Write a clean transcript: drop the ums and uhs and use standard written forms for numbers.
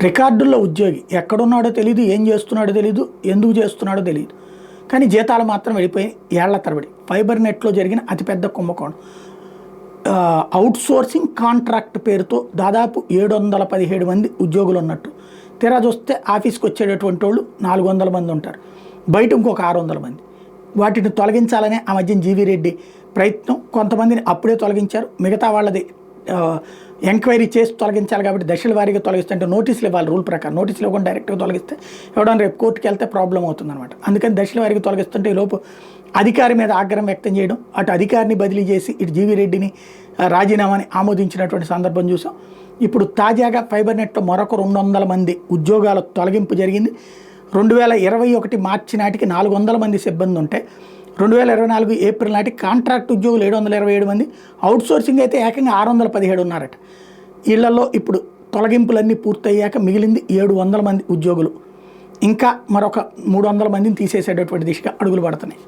రికార్డుల్లో ఉద్యోగి ఎక్కడున్నాడో తెలియదు, ఏం చేస్తున్నాడో తెలియదు, ఎందుకు చేస్తున్నాడో తెలియదు, కానీ జీతాలు మాత్రం వెళ్ళిపోయి ఏళ్ల తరబడి. ఫైబర్ నెట్లో జరిగిన అతిపెద్ద కుంభకోణం. అవుట్ సోర్సింగ్ కాంట్రాక్ట్ పేరుతో దాదాపు 717 మంది ఉద్యోగులు ఉన్నట్టు. తీరా చూస్తే ఆఫీస్కి వచ్చేటటువంటి వాళ్ళు 400 మంది ఉంటారు, బయట ఇంకొక 600 మంది. వాటిని తొలగించాలనే ఆ మధ్యన జీవీ రెడ్డి ప్రయత్నం. కొంతమందిని అప్పుడే తొలగించారు, మిగతా వాళ్ళది ఎంక్వైరీ చేసి తొలగించాలి కాబట్టి దశల వారీగా తొలగిస్తుంటే నోటీసులు ఇవ్వాలి. రూల్ ప్రకారం నోటీసులు ఇవ్వకుండా డైరెక్ట్గా తొలగిస్తే ఎవడన్నా రేపు కోర్టుకి వెళ్తే ప్రాబ్లం అవుతుందన్నమాట. అందుకని దశల వారీగా తొలగిస్తుంటే ఈలోపు అధికారి మీద ఆగ్రహం వ్యక్తం చేయడం, అటు అధికారిని బదిలీ చేసి ఇటు జీవీ రెడ్డిని రాజీనామాని ఆమోదించినటువంటి సందర్భం చూసాం. ఇప్పుడు తాజాగా ఫైబర్ నెట్లో మరొక 200 మంది ఉద్యోగాల తొలగింపు జరిగింది. 2021 మార్చి నాటికి 400 మంది సిబ్బంది ఉంటే 2024 ఏప్రిల్ నాటికి కాంట్రాక్ట్ ఉద్యోగులు 727 మంది, అవుట్సోర్సింగ్ అయితే ఏకంగా 617 ఉన్నారట. వీళ్ళల్లో ఇప్పుడు తొలగింపులన్నీ పూర్తయ్యాక మిగిలింది 700 మంది ఉద్యోగులు. ఇంకా మరొక 300 మందిని తీసేసేటటువంటి దిశగా అడుగులు పడుతున్నాయి.